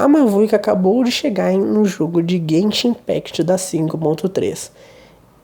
A Mavuika acabou de chegar no jogo de Genshin Impact da 5.3.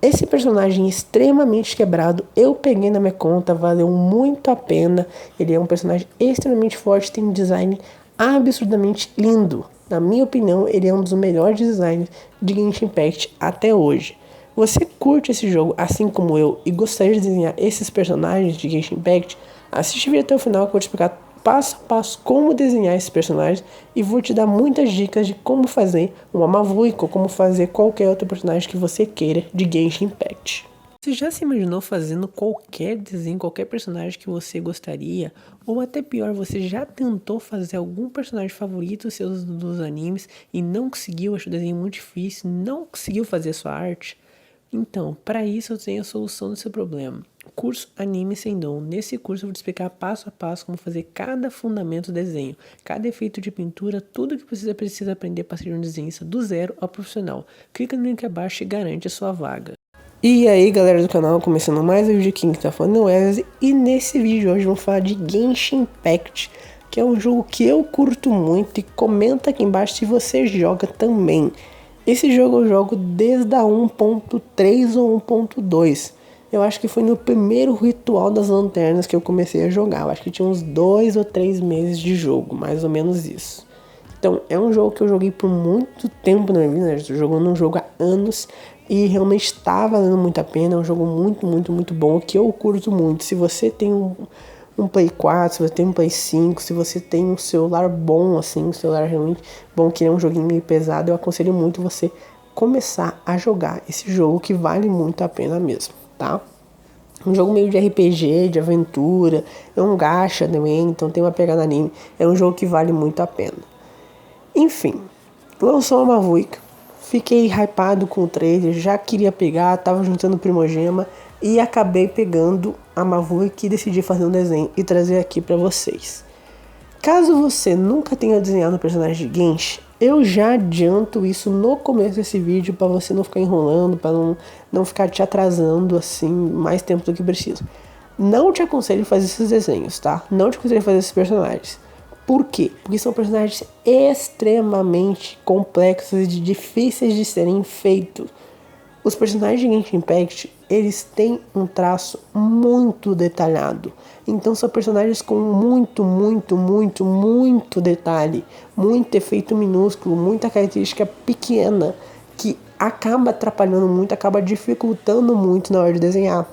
Esse personagem extremamente quebrado, eu peguei na minha conta, valeu muito a pena. Ele é um personagem extremamente forte, tem um design absurdamente lindo. Na minha opinião, ele é um dos melhores designs de Genshin Impact até hoje. Você curte esse jogo assim como eu e gostaria de desenhar esses personagens de Genshin Impact? Assiste o vídeo até o final que eu vou te explicar passo a passo como desenhar esses personagens e vou te dar muitas dicas de como fazer uma Mavuika ou como fazer qualquer outro personagem que você queira de Genshin Impact. Você já se imaginou fazendo qualquer desenho, qualquer personagem que você gostaria? Ou até pior, você já tentou fazer algum personagem favorito seus dos animes e não conseguiu, achou o desenho muito difícil, não conseguiu fazer a sua arte? Então, para isso eu tenho a solução do seu problema. Curso Anime Sem Dom. Nesse curso eu vou te explicar passo a passo como fazer cada fundamento do desenho, cada efeito de pintura, tudo que você precisa aprender para ser um desenhista do zero ao profissional. Clica no link abaixo e garante a sua vaga. E aí galera do canal, começando mais um vídeo aqui que tá falando Wesley, e nesse vídeo hoje vamos falar de Genshin Impact, que é um jogo que eu curto muito, e comenta aqui embaixo se você joga também. Esse jogo eu jogo desde a 1.3 ou 1.2. Eu acho que foi no primeiro ritual das lanternas que eu comecei a jogar. Eu acho que tinha uns 2 ou 3 meses de jogo, mais ou menos isso. Então, é um jogo que eu joguei por muito tempo na minha vida, né? Eu tô jogando um jogo há anos e realmente está valendo muito a pena. É um jogo muito bom, que eu curto muito. Se você tem um Play 4, se você tem um Play 5, se você tem um celular bom, assim, um celular realmente bom, que é um joguinho meio pesado, eu aconselho muito você começar a jogar esse jogo, que vale muito a pena mesmo, tá? Um jogo meio de RPG, de aventura, é um gacha também, então tem uma pegada anime, é um jogo que vale muito a pena. Enfim, lançou a Mavuika, fiquei hypado com o trailer, já queria pegar, tava juntando primogema e acabei pegando a Mavuika e decidi fazer um desenho e trazer aqui pra vocês. Caso você nunca tenha desenhado um personagem de Genshin, eu já adianto isso no começo desse vídeo para você não ficar enrolando, para não ficar te atrasando assim mais tempo do que precisa. Não te aconselho a fazer esses desenhos, tá? Não te aconselho a fazer esses personagens. Por quê? Porque são personagens extremamente complexos e difíceis de serem feitos. Os personagens de Genshin Impact, eles têm um traço muito detalhado. Então são personagens com muito detalhe, muito efeito minúsculo, muita característica pequena, que acaba atrapalhando muito, acaba dificultando muito na hora de desenhar.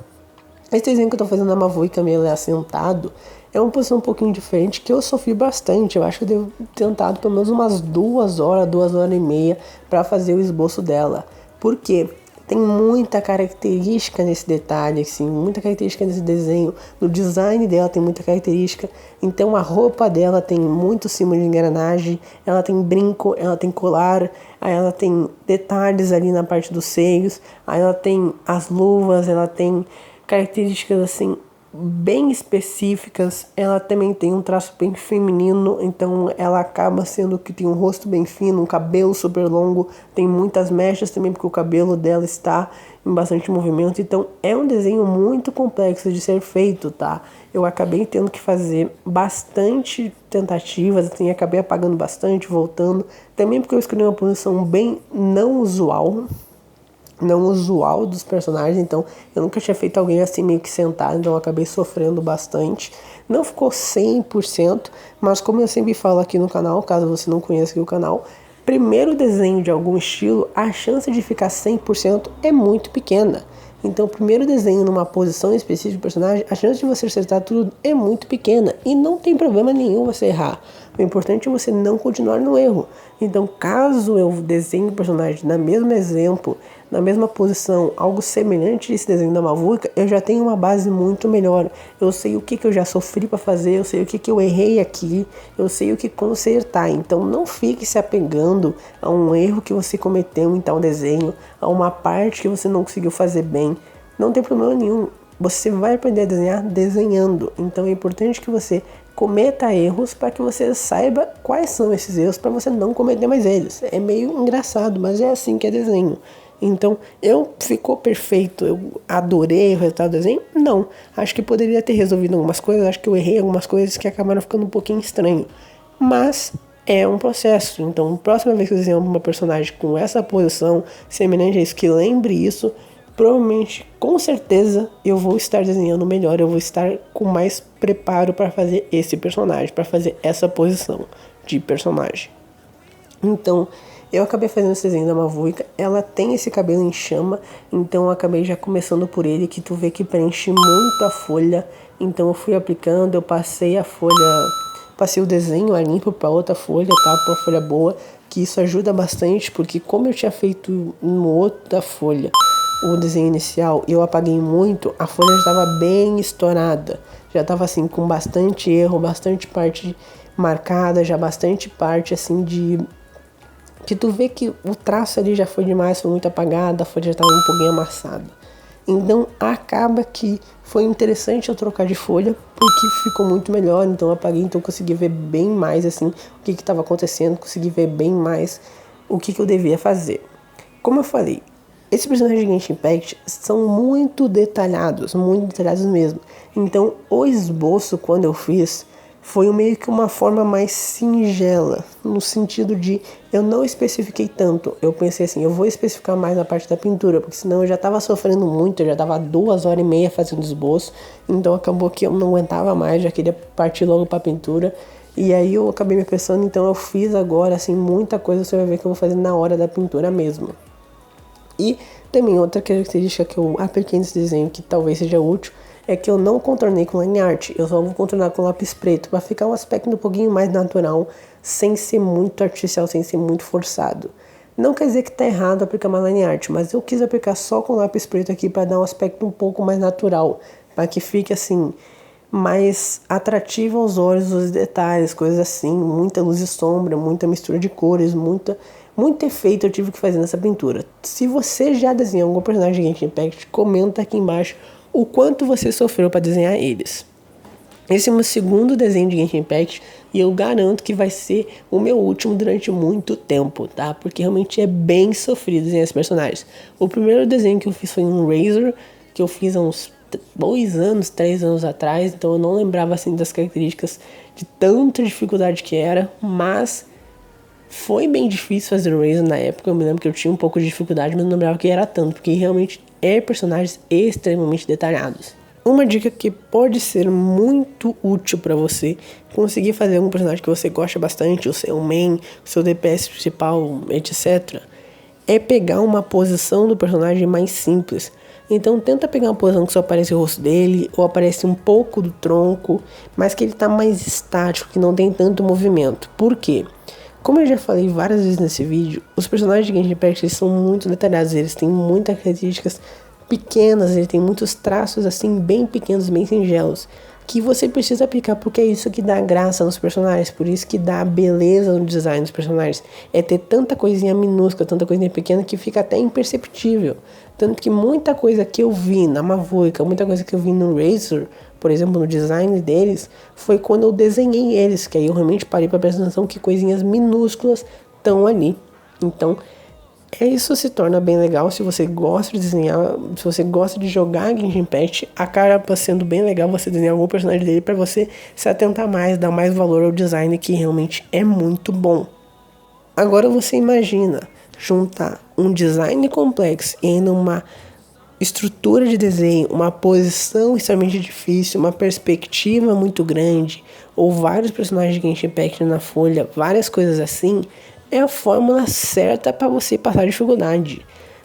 Esse desenho que eu tô fazendo na Mavuika meio assentado é uma posição um pouquinho diferente, que eu sofri bastante. Eu acho que eu devo ter tentado pelo menos umas 2 horas e meia para fazer o esboço dela. Por quê? Tem muita característica nesse detalhe, assim, muita característica nesse desenho. No design dela tem muita característica. Então a roupa dela tem muito símbolo de engrenagem, ela tem brinco, ela tem colar, aí ela tem detalhes ali na parte dos seios, aí ela tem as luvas, ela tem características assim bem específicas. Ela também tem um traço bem feminino, então ela acaba sendo que tem um rosto bem fino, um cabelo super longo, tem muitas mechas também porque o cabelo dela está em bastante movimento. Então é um desenho muito complexo de ser feito, tá? Eu acabei tendo que fazer bastante tentativas, assim, acabei apagando bastante, voltando, também porque eu escolhi uma posição bem não usual dos personagens, então eu nunca tinha feito alguém assim meio que sentado, então eu acabei sofrendo bastante. Não ficou 100%, mas como eu sempre falo aqui no canal, caso você não conheça aqui o canal, primeiro desenho de algum estilo, a chance de ficar 100% é muito pequena. Então, o primeiro desenho numa posição específica do personagem, a chance de você acertar tudo é muito pequena. E não tem problema nenhum você errar. O importante é você não continuar no erro. Então, caso eu desenhe o personagem no mesmo exemplo, na mesma posição, algo semelhante a esse desenho da Mavuika, eu já tenho uma base muito melhor. Eu sei o que eu já sofri para fazer, eu sei o que eu errei aqui, eu sei o que consertar. Então, não fique se apegando a um erro que você cometeu em tal desenho, a uma parte que você não conseguiu fazer bem. Não tem problema nenhum. Você vai aprender a desenhar desenhando. Então é importante que você cometa erros para que você saiba quais são esses erros para você não cometer mais eles. É meio engraçado, mas é assim que é desenho. Então, ficou perfeito, eu adorei o resultado do desenho? Não. Acho que poderia ter resolvido algumas coisas, acho que eu errei algumas coisas que acabaram ficando um pouquinho estranho. Mas é um processo. Então, próxima vez que eu desenhar uma personagem com essa posição, semelhante a isso, que lembre isso, provavelmente, com certeza, eu vou estar desenhando melhor, eu vou estar com mais preparo para fazer esse personagem, para fazer essa posição de personagem. Então, eu acabei fazendo esse desenho da Mavuika, ela tem esse cabelo em chama, então eu acabei já começando por ele, que tu vê que preenche muito a folha. Então eu fui aplicando, eu passei a folha, passei o desenho a limpo para outra folha, tá? Para uma folha boa, que isso ajuda bastante, porque como eu tinha feito em outra folha o desenho inicial e eu apaguei muito, a folha já estava bem estourada, já estava assim com bastante erro, bastante parte marcada, já bastante parte assim de que tu vê que o traço ali já foi demais, foi muito apagado, a folha já estava um pouquinho amassada. Então acaba que foi interessante eu trocar de folha, porque ficou muito melhor, então eu apaguei, então eu consegui ver bem mais assim o que estava acontecendo, consegui ver bem mais o que eu devia fazer. Como eu falei, esses personagens de Genshin Impact são muito detalhados mesmo. Então o esboço, quando eu fiz, foi meio que uma forma mais singela, no sentido de eu não especifiquei tanto. Eu pensei assim, eu vou especificar mais a parte da pintura, porque senão eu já estava sofrendo muito, eu já estava 2 horas e meia fazendo esboço, então acabou que eu não aguentava mais, já queria partir logo para a pintura. E aí eu acabei me apressando, então eu fiz agora assim muita coisa, você vai ver que eu vou fazer na hora da pintura mesmo. E também outra característica que eu apliquei nesse desenho que talvez seja útil é que eu não contornei com line art, eu só vou contornar com lápis preto para ficar um aspecto um pouquinho mais natural, sem ser muito artificial, sem ser muito forçado. Não quer dizer que tá errado aplicar uma line art, mas eu quis aplicar só com lápis preto aqui para dar um aspecto um pouco mais natural, para que fique assim mais atrativo aos olhos os detalhes, coisas assim, muita luz e sombra, muita mistura de cores, muito efeito eu tive que fazer nessa pintura. Se você já desenhou algum personagem de Genshin Impact, comenta aqui embaixo o quanto você sofreu para desenhar eles. Esse é o meu segundo desenho de Genshin Impact e eu garanto que vai ser o meu último durante muito tempo, tá? Porque realmente é bem sofrido desenhar esses personagens. O primeiro desenho que eu fiz foi um Razor, que eu fiz há uns 3 anos atrás, então eu não lembrava assim das características de tanta dificuldade que era, mas foi bem difícil fazer o Razor na época. Eu me lembro que eu tinha um pouco de dificuldade, mas não lembrava que era tanto, porque realmente é personagens extremamente detalhados. Uma dica que pode ser muito útil para você conseguir fazer um personagem que você gosta bastante, o seu main, o seu DPS principal, etc., é pegar uma posição do personagem mais simples. Então tenta pegar uma posição que só aparece o rosto dele, ou aparece um pouco do tronco, mas que ele está mais estático, que não tem tanto movimento. Por quê? Como eu já falei várias vezes nesse vídeo, os personagens de Genshin Impact são muito detalhados, eles têm muitas características pequenas, eles têm muitos traços assim bem pequenos, bem singelos, que você precisa aplicar porque é isso que dá graça nos personagens, por isso que dá beleza no design dos personagens, é ter tanta coisinha minúscula, tanta coisinha pequena que fica até imperceptível. Tanto que muita coisa que eu vi na Mavuika, muita coisa que eu vi no Razor, por exemplo, no design deles, foi quando eu desenhei eles, que aí eu realmente parei para prestar atenção que coisinhas minúsculas estão ali. Então, isso se torna bem legal se você gosta de desenhar, se você gosta de jogar Genshin Impact, acaba sendo bem legal você desenhar algum personagem dele para você se atentar mais, dar mais valor ao design, que realmente é muito bom. Agora você imagina juntar um design complexo e ainda uma estrutura de desenho, uma posição extremamente difícil, uma perspectiva muito grande, ou vários personagens de Genshin Impact na folha, várias coisas assim, é a fórmula certa para você passar dificuldade.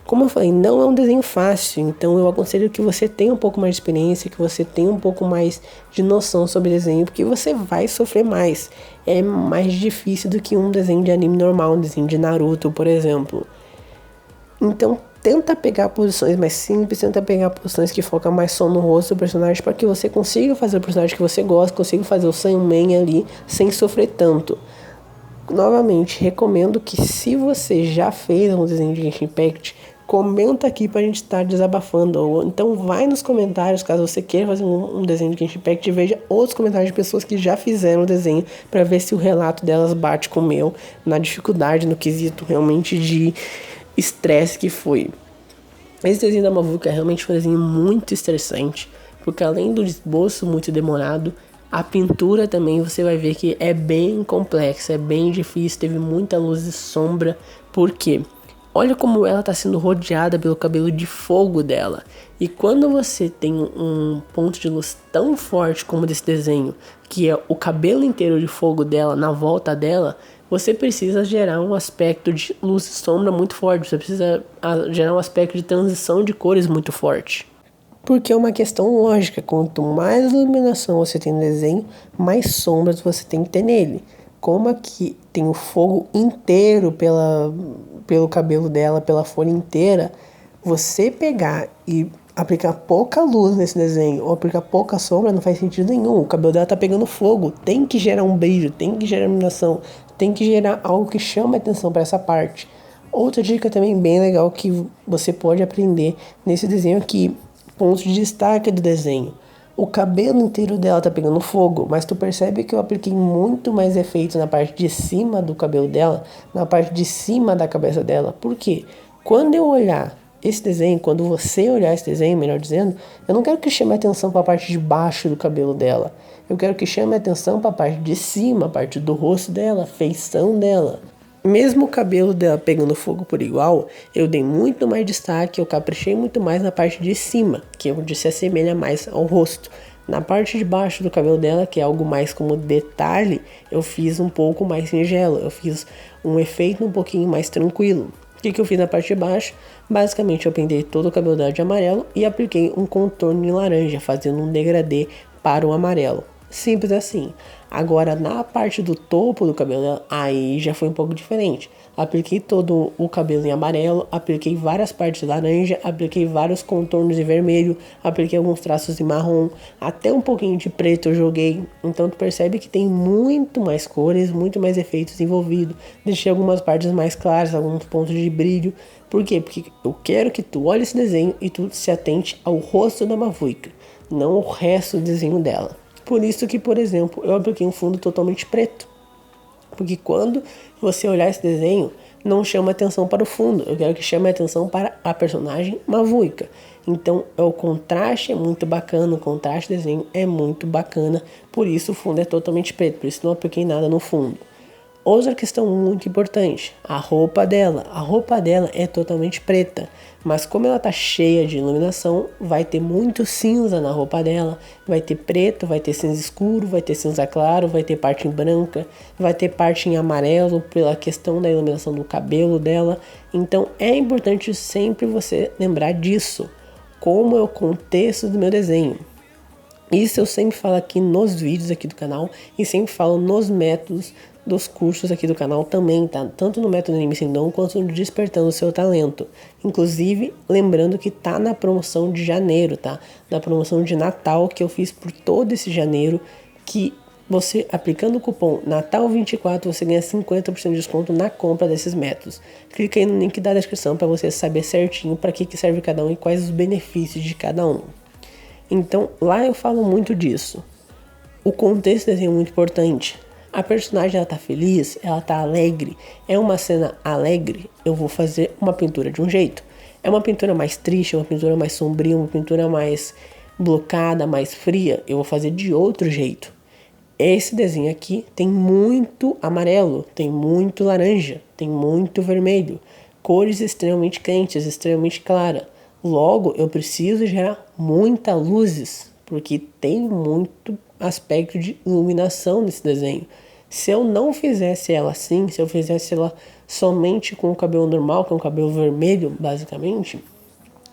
Como eu falei, não é um desenho fácil, então eu aconselho que você tenha um pouco mais de experiência, que você tenha um pouco mais de noção sobre desenho, porque você vai sofrer mais. É mais difícil do que um desenho de anime normal, um desenho de Naruto, por exemplo. Então, tenta pegar posições mais simples, tenta pegar posições que focam mais só no rosto do personagem, para que você consiga fazer o personagem que você gosta, consiga fazer o seu main ali, sem sofrer tanto. Novamente, recomendo que se você já fez um desenho de Genshin Impact, comenta aqui pra gente estar desabafando, ou então vai nos comentários, caso você queira fazer um desenho de Genshin Impact, e veja outros comentários de pessoas que já fizeram o desenho, para ver se o relato delas bate com o meu, na dificuldade, no quesito realmente de estresse que foi. Esse desenho da Mavuka realmente foi um desenho muito estressante, porque além do esboço muito demorado, A pintura também você vai ver que é bem complexa, é bem difícil, teve muita luz e sombra. Por quê? Olha como ela está sendo rodeada pelo cabelo de fogo dela. E quando você tem um ponto de luz tão forte como desse desenho, que é o cabelo inteiro de fogo dela na volta dela, você precisa gerar um aspecto de luz e sombra muito forte. Você precisa gerar um aspecto de transição de cores muito forte. Porque é uma questão lógica, quanto mais iluminação você tem no desenho, mais sombras você tem que ter nele. Como aqui tem o fogo inteiro pelo cabelo dela, pela folha inteira, você pegar e aplicar pouca luz nesse desenho, ou aplicar pouca sombra, não faz sentido nenhum. O cabelo dela tá pegando fogo, tem que gerar um brilho, tem que gerar iluminação, tem que gerar algo que chame a atenção para essa parte. Outra dica também bem legal que você pode aprender nesse desenho aqui, pontos de destaque do desenho. O cabelo inteiro dela tá pegando fogo, mas tu percebe que eu apliquei muito mais efeito na parte de cima do cabelo dela, na parte de cima da cabeça dela. Por quê? Quando eu olhar esse desenho, quando você olhar esse desenho, melhor dizendo, eu não quero que chame a atenção para a parte de baixo do cabelo dela. Eu quero que chame a atenção para a parte de cima, a parte do rosto dela, a feição dela. Mesmo o cabelo dela pegando fogo por igual, eu dei muito mais destaque, eu caprichei muito mais na parte de cima, que é onde se assemelha mais ao rosto. Na parte de baixo do cabelo dela, que é algo mais como detalhe, eu fiz um pouco mais singelo, eu fiz um efeito um pouquinho mais tranquilo. O que eu fiz na parte de baixo? Basicamente eu pintei todo o cabelo dela de amarelo e apliquei um contorno em laranja, fazendo um degradê para o amarelo. Simples assim. Agora na parte do topo do cabelo dela, aí já foi um pouco diferente. Apliquei todo o cabelo em amarelo, apliquei várias partes de laranja, apliquei vários contornos em vermelho, apliquei alguns traços em marrom, até um pouquinho de preto eu joguei. Então tu percebe que tem muito mais cores, muito mais efeitos envolvidos. Deixei algumas partes mais claras, alguns pontos de brilho. Por quê? Porque eu quero que tu olhe esse desenho e tu se atente ao rosto da Mavuika, não o resto do desenho dela. Por isso que, por exemplo, eu apliquei um fundo totalmente preto. Porque quando você olhar esse desenho, não chama atenção para o fundo. Eu quero que chame atenção para a personagem Mavuika. Então, o contraste é muito bacana, o contraste do desenho é muito bacana. Por isso o fundo é totalmente preto, por isso não apliquei nada no fundo. Outra questão muito importante, a roupa dela. A roupa dela é totalmente preta, mas como ela tá cheia de iluminação, vai ter muito cinza na roupa dela. Vai ter preto, vai ter cinza escuro, vai ter cinza claro, vai ter parte em branca, vai ter parte em amarelo pela questão da iluminação do cabelo dela. Então é importante sempre você lembrar disso, como é o contexto do meu desenho. Isso eu sempre falo aqui nos vídeos aqui do canal e sempre falo nos métodos dos cursos aqui do canal também, tá? Tanto no método Anime Sindom quanto no Despertando o Seu Talento. Inclusive, lembrando que tá na promoção de janeiro, tá? Na promoção de Natal que eu fiz por todo esse janeiro, que você, aplicando o cupom Natal24, você ganha 50% de desconto na compra desses métodos. Clica aí no link da descrição para você saber certinho para que serve cada um e quais os benefícios de cada um. Então, lá eu falo muito disso. O contexto do desenho é muito importante. A personagem ela tá feliz, ela tá alegre, é uma cena alegre, eu vou fazer uma pintura de um jeito. É uma pintura mais triste, uma pintura mais sombria, uma pintura mais blocada, mais fria, eu vou fazer de outro jeito. Esse desenho aqui tem muito amarelo, tem muito laranja, tem muito vermelho, cores extremamente quentes, extremamente claras. Logo, eu preciso gerar muitas luzes, porque tem muito aspecto de iluminação nesse desenho. Se eu não fizesse ela assim, se eu fizesse ela somente com o cabelo normal, com o cabelo vermelho, basicamente,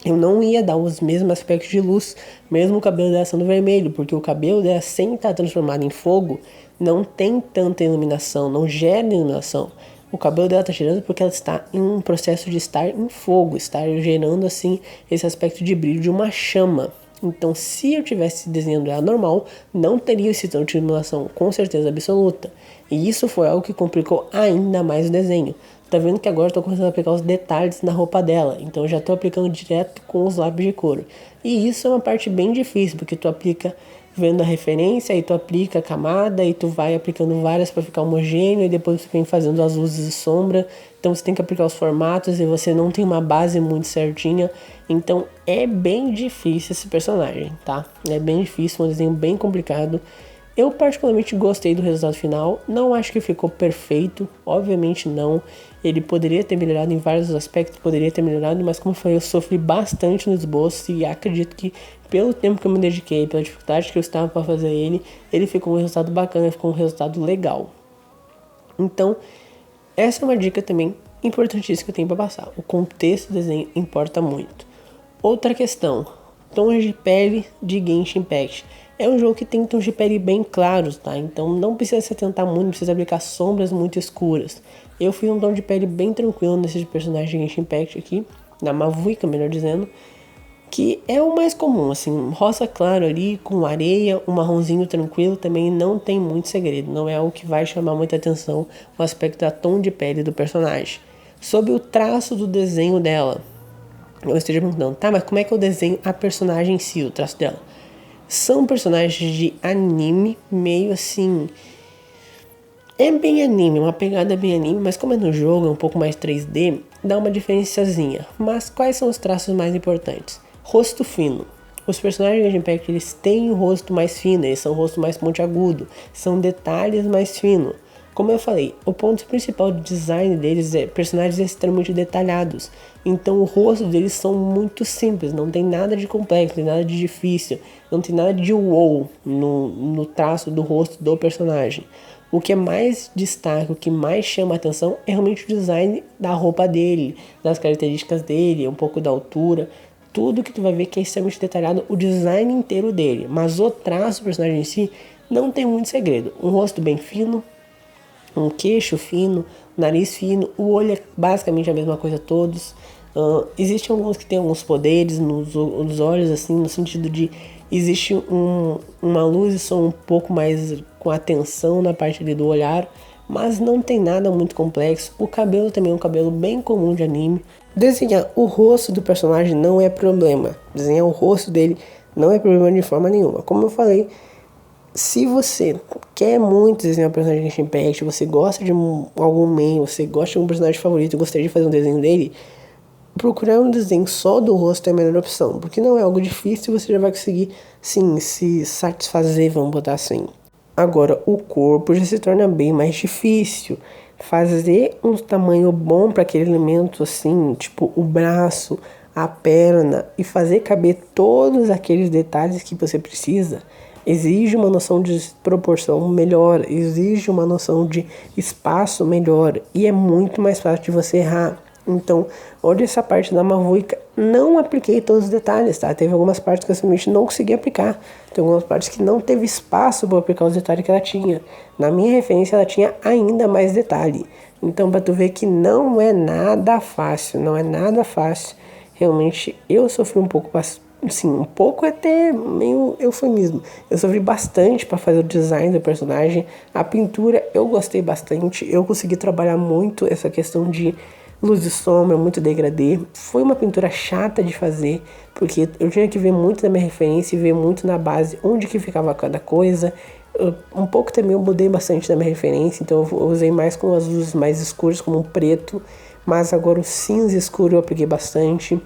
eu não ia dar os mesmos aspectos de luz, mesmo o cabelo dela sendo vermelho, porque o cabelo dela, sem estar transformado em fogo, não tem tanta iluminação, não gera iluminação. O cabelo dela está gerando porque ela está em um processo de estar em fogo, estar gerando assim esse aspecto de brilho de uma chama. Então, se eu tivesse desenhando ela normal, não teria esse tanto de iluminação, com certeza absoluta. E isso foi algo que complicou ainda mais o desenho. Tá vendo que agora eu tô começando a aplicar os detalhes na roupa dela, então eu já tô aplicando direto com os lápis de couro. E isso é uma parte bem difícil, porque tu aplica vendo a referência, aí tu aplica a camada, e tu vai aplicando várias para ficar homogêneo, e depois tu vem fazendo as luzes e sombra. Então você tem que aplicar os formatos e você não tem uma base muito certinha. Então é bem difícil esse personagem, tá? É bem difícil, um desenho bem complicado. Eu particularmente gostei do resultado final, não acho que ficou perfeito, obviamente não. Ele poderia ter melhorado em vários aspectos, poderia ter melhorado, mas como eu falei, eu sofri bastante no esboço e acredito que pelo tempo que eu me dediquei, pela dificuldade que eu estava para fazer ele ficou um resultado bacana, ficou um resultado legal. Então, essa é uma dica também importantíssima que eu tenho para passar. O contexto do desenho importa muito. Outra questão, tons de pele de Genshin Impact. É um jogo que tem tons de pele bem claros, tá? Então não precisa se atentar muito, não precisa aplicar sombras muito escuras. Eu fiz um tom de pele bem tranquilo nesse personagem de Genshin Impact aqui, na Mavuika, melhor dizendo, que é o mais comum, assim, rosa claro ali, com areia, um marronzinho tranquilo, também não tem muito segredo, não é algo que vai chamar muita atenção o aspecto da tom de pele do personagem. Sobre o traço do desenho dela, eu esteja perguntando, tá, mas como é que eu desenho a personagem em si, o traço dela? São personagens de anime, meio assim... É bem anime, uma pegada bem anime, mas como é no jogo, é um pouco mais 3D, dá uma diferenciazinha. Mas quais são os traços mais importantes? Rosto fino. Os personagens de Genshin Impact, eles têm um rosto mais fino, eles são um rosto mais pontiagudo, são detalhes mais finos. Como eu falei, o ponto principal do design deles é personagens extremamente detalhados. Então o rosto deles são muito simples, não tem nada de complexo, não tem nada de difícil, não tem nada de wow no traço do rosto do personagem. O que é mais destaque, o que mais chama a atenção é realmente o design da roupa dele, das características dele, um pouco da altura. Tudo que tu vai ver que é extremamente detalhado, o design inteiro dele. Mas o traço do personagem em si não tem muito segredo. Um rosto bem fino, um queixo fino, nariz fino, o olho é basicamente a mesma coisa todos. Existem alguns que têm alguns poderes nos olhos, assim, no sentido de existe uma luz e som um pouco mais com atenção na parte ali do olhar, mas não tem nada muito complexo. O cabelo também é um cabelo bem comum de anime. Desenhar o rosto do personagem não é problema. Desenhar o rosto dele não é problema de forma nenhuma. Como eu falei, se você quer muito desenhar um personagem de Genshin Impact, você gosta de algum main, você gosta de um personagem favorito e gostaria de fazer um desenho dele, procurar um desenho só do rosto é a melhor opção, porque não é algo difícil e você já vai conseguir, sim, se satisfazer, vamos botar assim. Agora, o corpo já se torna bem mais difícil. Fazer um tamanho bom para aquele elemento, assim, tipo o braço, a perna, e fazer caber todos aqueles detalhes que você precisa, exige uma noção de proporção melhor, exige uma noção de espaço melhor, e é muito mais fácil de você errar. Então, olha essa parte da Mavuika, não apliquei todos os detalhes, tá? Teve algumas partes que eu simplesmente não consegui aplicar. Tem algumas partes que não teve espaço para aplicar os detalhes que ela tinha. Na minha referência, ela tinha ainda mais detalhe. Então, para tu ver que não é nada fácil, não é nada fácil. Realmente, eu sofri um pouco, assim, um pouco até meio eufemismo. Eu sofri bastante para fazer o design do personagem. A pintura, eu gostei bastante. Eu consegui trabalhar muito essa questão de luz e sombra, muito degradê. Foi uma pintura chata de fazer, porque eu tinha que ver muito da minha referência e ver muito na base onde que ficava cada coisa. Um pouco também eu mudei bastante da minha referência, então eu usei mais com as luzes mais escuras, como o preto, mas agora o cinza escuro eu apliquei bastante.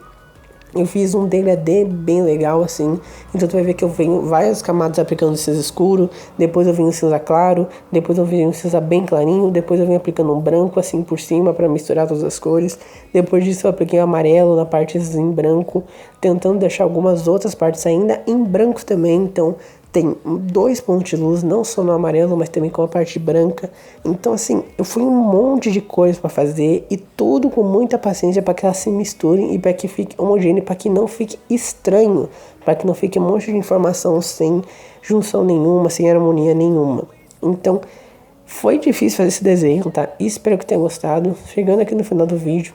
Eu fiz um degradê bem legal assim, então tu vai ver que eu venho várias camadas aplicando cinza escuro, depois eu venho cinza claro, depois eu venho cinza bem clarinho, depois eu venho aplicando um branco assim por cima para misturar todas as cores, depois disso eu apliquei um amarelo na parte em branco, tentando deixar algumas outras partes ainda em branco também, então tem 2 pontos de luz, não só no amarelo, mas também com a parte branca. Então assim, eu fui um monte de coisas para fazer e tudo com muita paciência para que elas se misturem e para que fique homogêneo, para que não fique estranho, para que não fique um monte de informação sem junção nenhuma, sem harmonia nenhuma. Então, foi difícil fazer esse desenho, tá? Espero que tenha gostado. Chegando aqui no final do vídeo,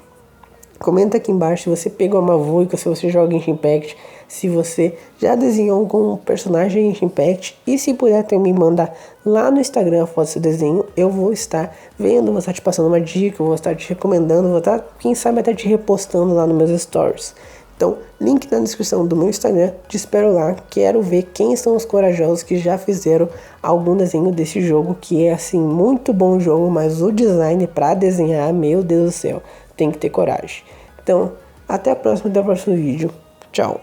comenta aqui embaixo se você pegou a Mavuika, se você joga Genshin Impact, se você já desenhou algum personagem em Genshin Impact, e se puder também me mandar lá no Instagram a foto do seu desenho, eu vou estar vendo, vou estar te passando uma dica, vou estar te recomendando, vou estar, quem sabe, até te repostando lá nos meus stories. Então, link na descrição do meu Instagram, te espero lá, quero ver quem são os corajosos que já fizeram algum desenho desse jogo, que é assim, muito bom jogo, mas o design pra desenhar, meu Deus do céu, tem que ter coragem. Então, até o próximo vídeo. Tchau.